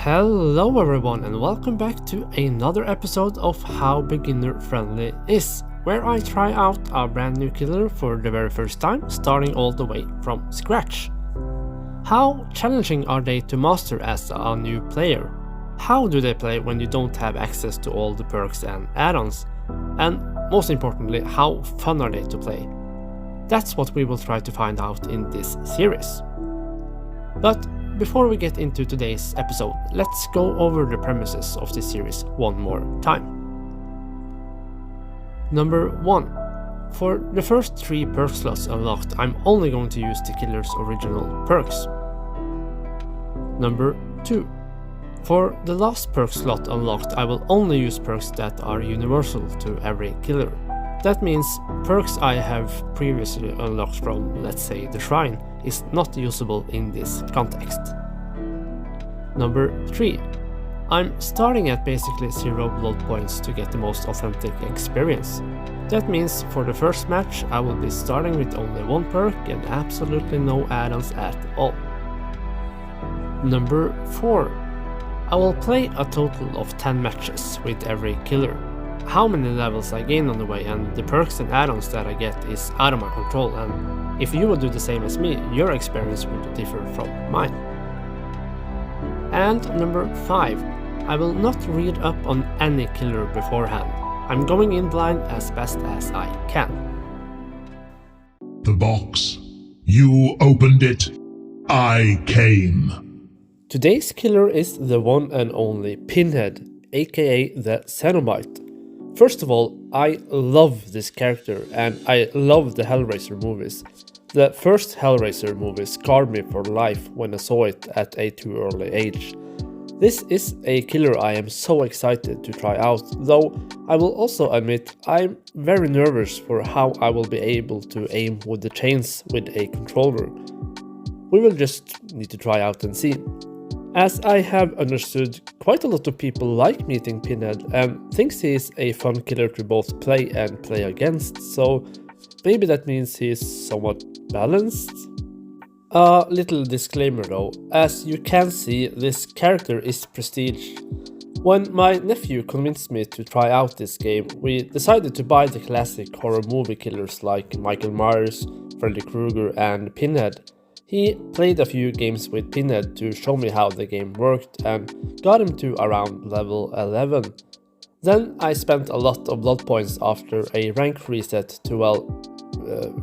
Hello everyone and welcome back to another episode of How Beginner Friendly Is, where I try out a brand new killer for the very first time, starting all the way from scratch. How challenging are they to master as a new player? How do they play when you don't have access to all the perks and add-ons? And most importantly, how fun are they to play? That's what we will try to find out in this series. But before we get into today's episode, let's go over the premises of this series one more time. Number 1. For the first 3 perk slots unlocked, I'm only going to use the killer's original perks. Number 2. For the last perk slot unlocked, I will only use perks that are universal to every killer. That means perks I have previously unlocked from, let's say, the shrine, is not usable in this context. Number 3. I'm starting at basically 0 blood points to get the most authentic experience. That means for the first match I will be starting with only 1 perk and absolutely no add-ons at all. Number 4. I will play a total of 10 matches with every killer. How many levels I gain on the way and the perks and add-ons that I get is out of my control, and if you would do the same as me, your experience would differ from mine. And number 5. I will not read up on any killer beforehand. I'm going in blind as best as I can. The box. You opened it. I came. Today's killer is the one and only Pinhead, aka the Cenobite. First of all, I love this character and I love the Hellraiser movies. The first Hellraiser movie scarred me for life when I saw it at a too early age. This is a killer I am so excited to try out, though I will also admit I'm very nervous for how I will be able to aim with the chains with a controller. We will just need to try out and see. As I have understood, quite a lot of people like meeting Pinhead and thinks he is a fun killer to both play and play against, so maybe that means he is somewhat balanced? A little disclaimer though, as you can see, this character is prestige. When my nephew convinced me to try out this game, we decided to buy the classic horror movie killers like Michael Myers, Freddy Krueger and Pinhead. He played a few games with Pinhead to show me how the game worked and got him to around level 11. Then I spent a lot of blood points after a rank reset to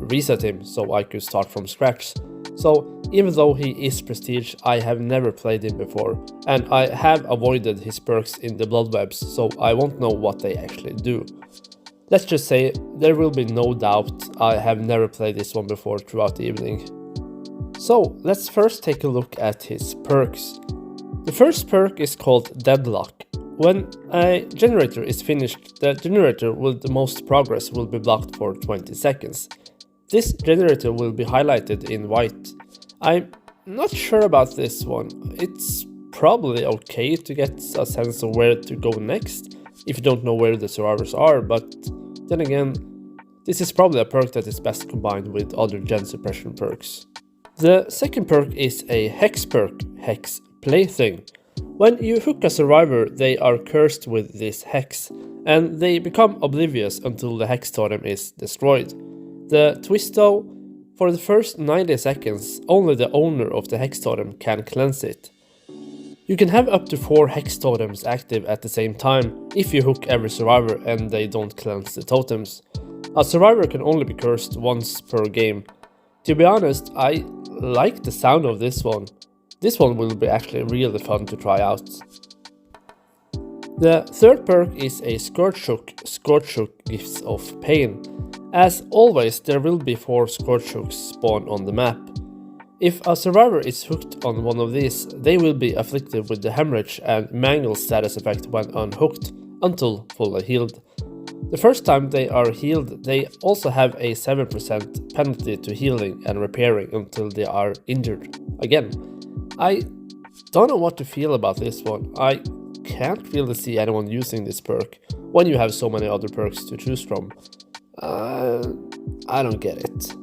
reset him so I could start from scratch. So even though he is prestige, I have never played him before, and I have avoided his perks in the blood webs, so I won't know what they actually do. Let's just say there will be no doubt I have never played this one before throughout the evening. So let's first take a look at his perks. The first perk is called Deadlock. When a generator is finished, the generator with the most progress will be blocked for 20 seconds. This generator will be highlighted in white. I'm not sure about this one. It's probably okay to get a sense of where to go next if you don't know where the survivors are, but then again, this is probably a perk that is best combined with other gen suppression perks. The second perk is a Hex perk, Hex Plaything. When you hook a survivor, they are cursed with this hex, and they become oblivious until the hex totem is destroyed. The twist though, for the first 90 seconds, only the owner of the hex totem can cleanse it. You can have up to 4 hex totems active at the same time if you hook every survivor and they don't cleanse the totems. A survivor can only be cursed once per game. To be honest, I like the sound of this one. This one will be actually really fun to try out. The third perk is a Scorch Hook Gifts of Pain. As always, there will be 4 Scorch Hooks spawn on the map. If a survivor is hooked on one of these, they will be afflicted with the hemorrhage and mangle status effect when unhooked until fully healed. The first time they are healed, they also have a 7% penalty to healing and repairing until they are injured again. I don't know what to feel about this one. I can't really see anyone using this perk when you have so many other perks to choose from. I don't get it.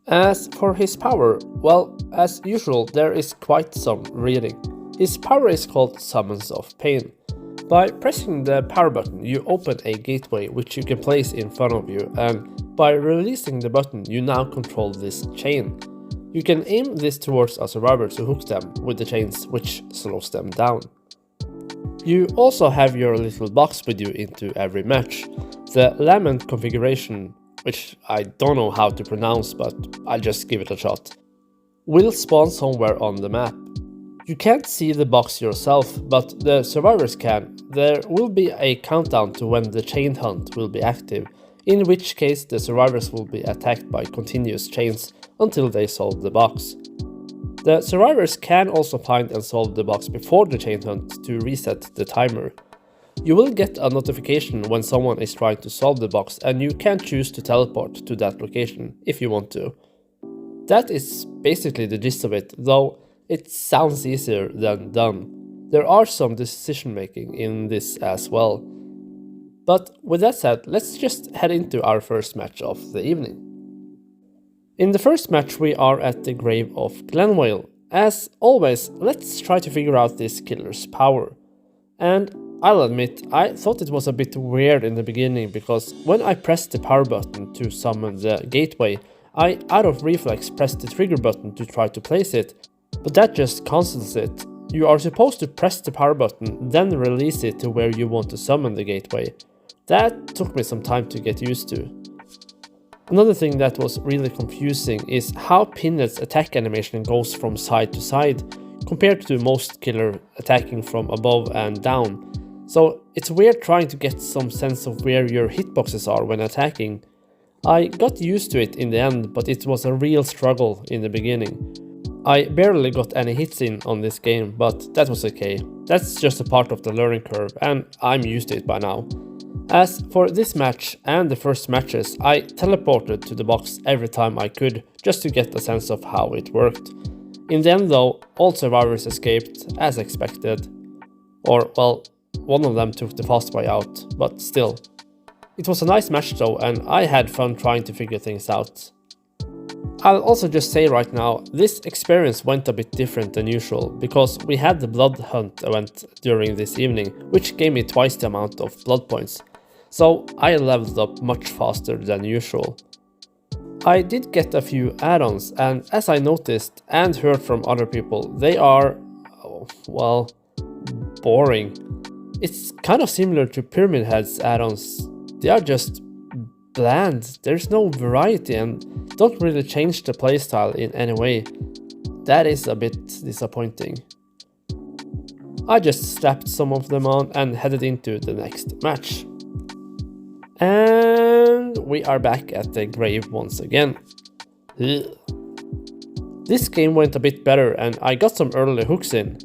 As for his power, well, as usual, there is quite some reading. His power is called Summons of Pain. By pressing the power button, you open a gateway which you can place in front of you, and by releasing the button, you now control this chain. You can aim this towards a survivor to hook them with the chains, which slows them down. You also have your little box with you into every match. The Lament configuration, which I don't know how to pronounce, but I'll just give it a shot, will spawn somewhere on the map. You can't see the box yourself, but the survivors can. There will be a countdown to when the chain hunt will be active, in which case the survivors will be attacked by continuous chains until they solve the box. The survivors can also find and solve the box before the chain hunt to reset the timer. You will get a notification when someone is trying to solve the box, and you can choose to teleport to that location if you want to. That is basically the gist of it, though it sounds easier than done. There are some decision making in this as well. But with that said, let's just head into our first match of the evening. In the first match we are at the grave of Glenvale. As always, let's try to figure out this killer's power. And I'll admit, I thought it was a bit weird in the beginning, because when I pressed the power button to summon the gateway, I out of reflex pressed the trigger button to try to place it, but that just cancels it. You are supposed to press the power button, then release it to where you want to summon the gateway. That took me some time to get used to. Another thing that was really confusing is how Pinhead's attack animation goes from side to side, compared to most killer attacking from above and down. So it's weird trying to get some sense of where your hitboxes are when attacking. I got used to it in the end, but it was a real struggle in the beginning. I barely got any hits in on this game, but that was okay. That's just a part of the learning curve, and I'm used to it by now. As for this match and the first matches, I teleported to the box every time I could, just to get a sense of how it worked. In the end though, all survivors escaped, as expected. Or, well, one of them took the fast way out, but still. It was a nice match though, and I had fun trying to figure things out. I'll also just say right now, this experience went a bit different than usual, because we had the blood hunt event during this evening, which gave me twice the amount of blood points. So I leveled up much faster than usual. I did get a few add-ons, and as I noticed and heard from other people, they are, well, boring. It's kind of similar to Pyramid Head's add-ons. They are just bland, there's no variety and don't really change the playstyle in any way. That is a bit disappointing. I just slapped some of them on and headed into the next match. And we are back at the grave once again. Ugh. This game went a bit better and I got some early hooks in.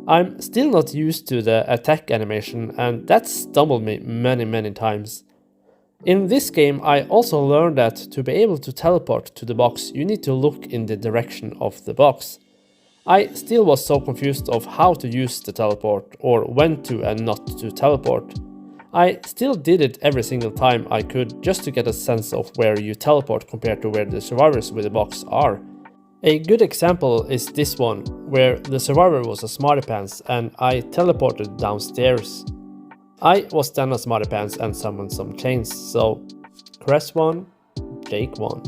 I'm still not used to the attack animation, and that stumbled me many times. In this game I also learned that to be able to teleport to the box you need to look in the direction of the box. I still was so confused of how to use the teleport or when to and not to teleport. I still did it every single time I could just to get a sense of where you teleport compared to where the survivors with the box are. A good example is this one, where the survivor was a smarty pants and I teleported downstairs. I was then a smarty pants and summoned some chains, so Cress won, Jake won.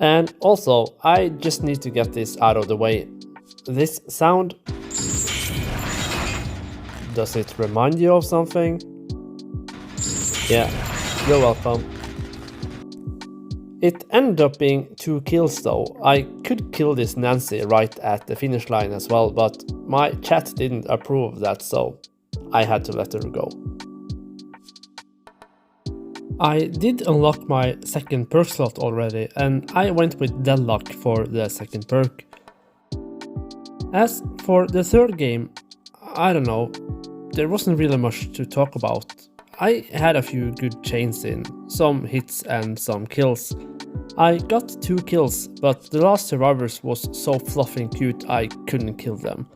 And also, I just need to get this out of the way. This sound, does it remind you of something? Yeah, you're welcome. It ended up being 2 kills though. I could kill this Nancy right at the finish line as well, but my chat didn't approve of that, so I had to let her go. I did unlock my second perk slot already, and I went with Deadlock for the second perk. As for the third game, I don't know, there wasn't really much to talk about. I had a few good chains in, some hits and some kills. I got 2 kills, but the last survivors was so fluffy and cute I couldn't kill them.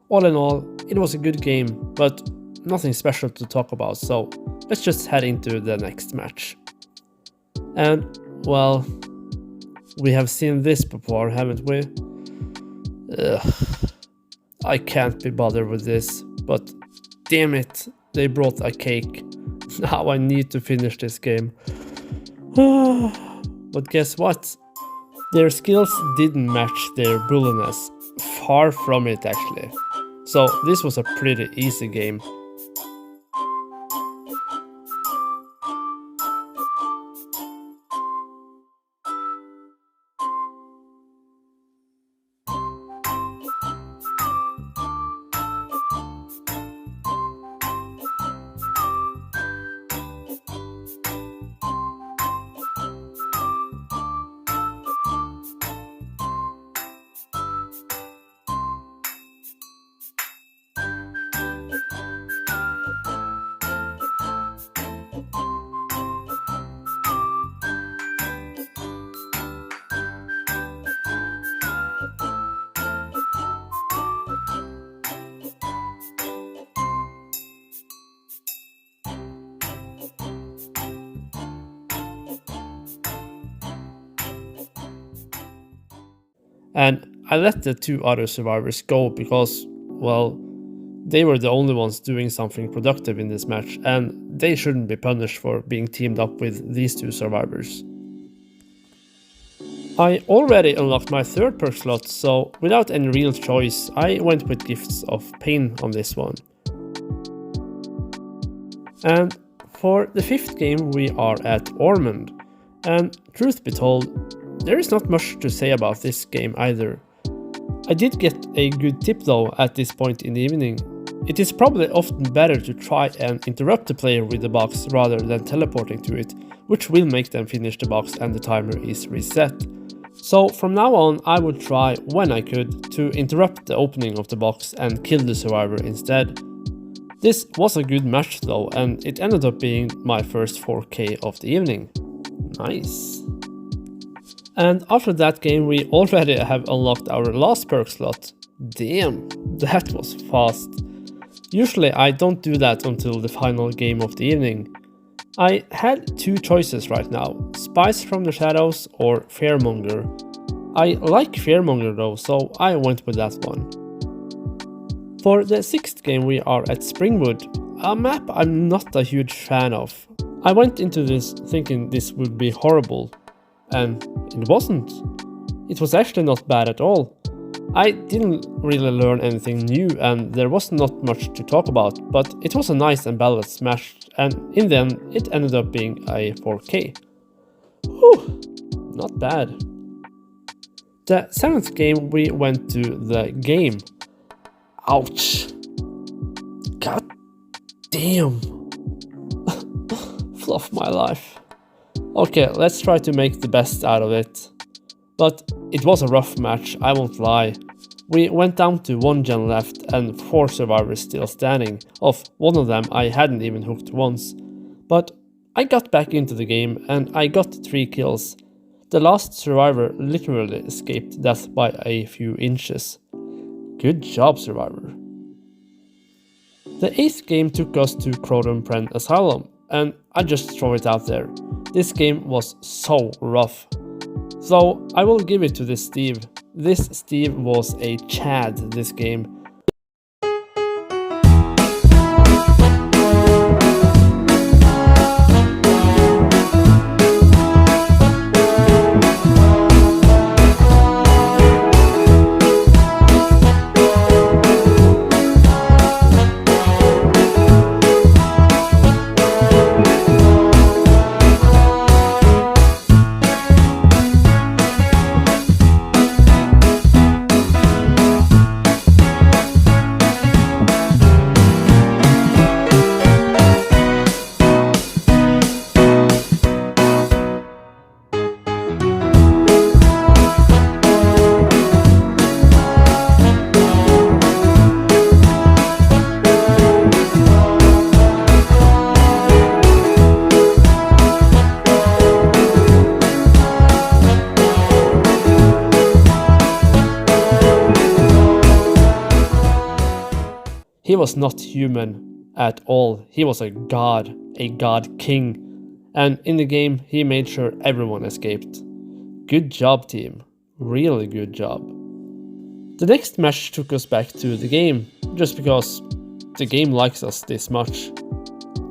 All in all, it was a good game, but nothing special to talk about, so let's just head into the next match. And, well, we have seen this before, haven't we? Ugh. I can't be bothered with this, but damn it, they brought a cake. Now I need to finish this game. But guess what? Their skills didn't match their bulliness. Far from it, actually. So this was a pretty easy game. And I let the two other survivors go because, well, they were the only ones doing something productive in this match, and they shouldn't be punished for being teamed up with these two survivors. I already unlocked my third perk slot, so without any real choice, I went with Gifts of Pain on this one. And for the fifth game we are at Ormond, and truth be told, there is not much to say about this game either. I did get a good tip though at this point in the evening. It is probably often better to try and interrupt the player with the box rather than teleporting to it, which will make them finish the box and the timer is reset. So from now on I would try, when I could, to interrupt the opening of the box and kill the survivor instead. This was a good match though, and it ended up being my first 4K of the evening. Nice. And after that game we already have unlocked our last perk slot. Damn, that was fast. Usually I don't do that until the final game of the evening. I had two choices right now, Spies from the Shadows or Fearmonger. I like Fearmonger though, so I went with that one. For the sixth game we are at Springwood, a map I'm not a huge fan of. I went into this thinking this would be horrible, and it wasn't. It was actually not bad at all. I didn't really learn anything new and there was not much to talk about, but it was a nice and balanced match, and in the end it ended up being a 4K. Whew, not bad. The seventh game we went to the game. Ouch. God damn. Fluff my life. Okay, let's try to make the best out of it. But it was a rough match, I won't lie. We went down to 1 gen left and 4 survivors still standing. Of one of them I hadn't even hooked once. But I got back into the game and I got 3 kills. The last survivor literally escaped death by a few inches. Good job, survivor. The 8th game took us to Croydon Pren Asylum, and I just throw it out there. This game was so rough. So I will give it to this Steve. This Steve was a Chad this game. He was not human at all. He was a god king. And in the game, he made sure everyone escaped. Good job, team. Really good job. The next match took us back to the game, just because the game likes us this much.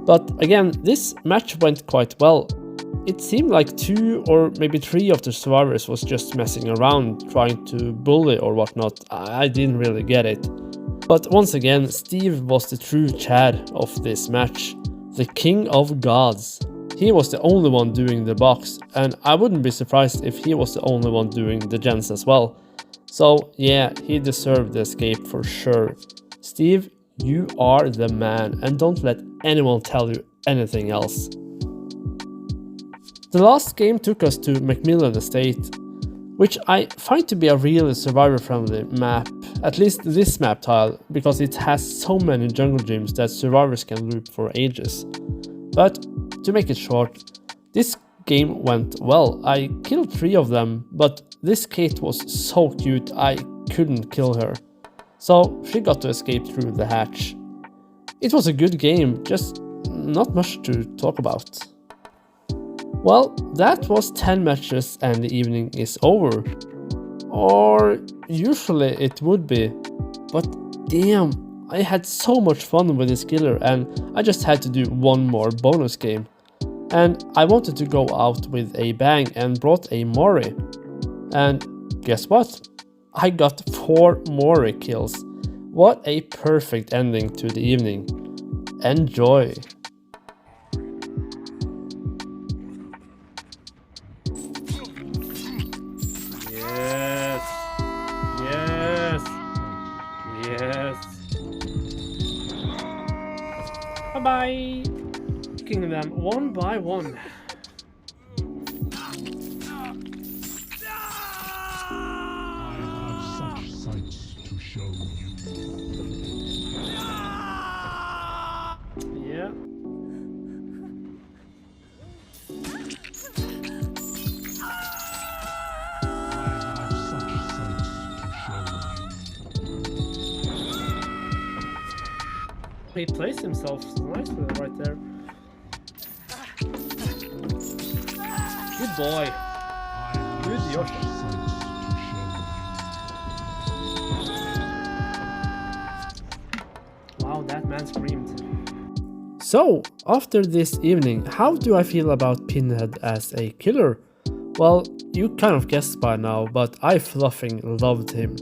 But again, this match went quite well. It seemed like 2 or maybe 3 of the survivors was just messing around, trying to bully or whatnot. I didn't really get it. But once again, Steve was the true Chad of this match, the king of gods. He was the only one doing the box, and I wouldn't be surprised if he was the only one doing the gens as well. So yeah, he deserved the escape for sure. Steve, you are the man, and don't let anyone tell you anything else. The last game took us to Macmillan Estate, which I find to be a really survivor-friendly map, at least this map tile, because it has so many jungle gyms that survivors can loop for ages. But to make it short, this game went well. I killed 3 of them, but this Kate was so cute I couldn't kill her. So she got to escape through the hatch. It was a good game, just not much to talk about. Well, that was 10 matches and the evening is over. Or usually it would be. But damn, I had so much fun with this killer and I just had to do one more bonus game. And I wanted to go out with a bang and brought a Mori. And guess what? I got 4 Mori kills. What a perfect ending to the evening. Enjoy! Yes! Yes! Yes! Bye-bye! Killing them one by one. Yeah. He placed himself nicely right there. Good boy. Good Yoshi. Wow, that man screamed. So, after this evening, how do I feel about Pinhead as a killer? Well, you kind of guessed by now, but I fluffing loved him.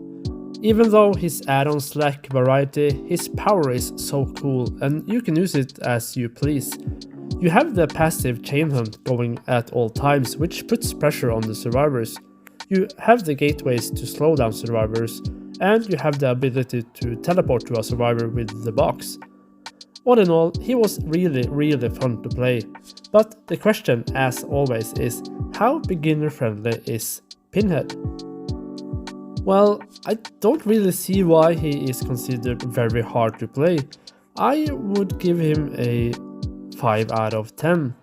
Even though his add-ons lack variety, his power is so cool and you can use it as you please. You have the passive chain hunt going at all times, which puts pressure on the survivors. You have the gateways to slow down survivors, and you have the ability to teleport to a survivor with the box. All in all, he was really fun to play. But the question, as always, is how beginner friendly is Pinhead? Well, I don't really see why he is considered very hard to play. I would give him a 5 out of 10.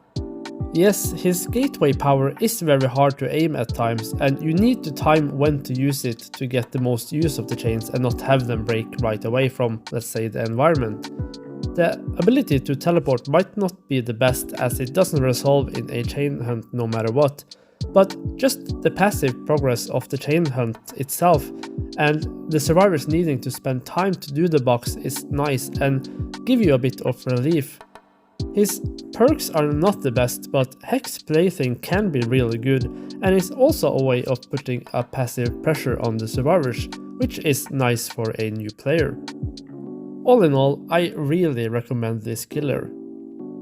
Yes, his gateway power is very hard to aim at times, and you need to time when to use it to get the most use of the chains and not have them break right away from, let's say, the environment. The ability to teleport might not be the best as it doesn't resolve in a chain hunt no matter what, but just the passive progress of the chain hunt itself and the survivors needing to spend time to do the box is nice and give you a bit of relief. His perks are not the best, but Hex Plaything can be really good and is also a way of putting a passive pressure on the survivors, which is nice for a new player. All in all, I really recommend this killer.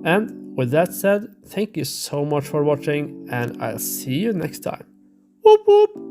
And with that said, thank you so much for watching and I'll see you next time. Whoop whoop!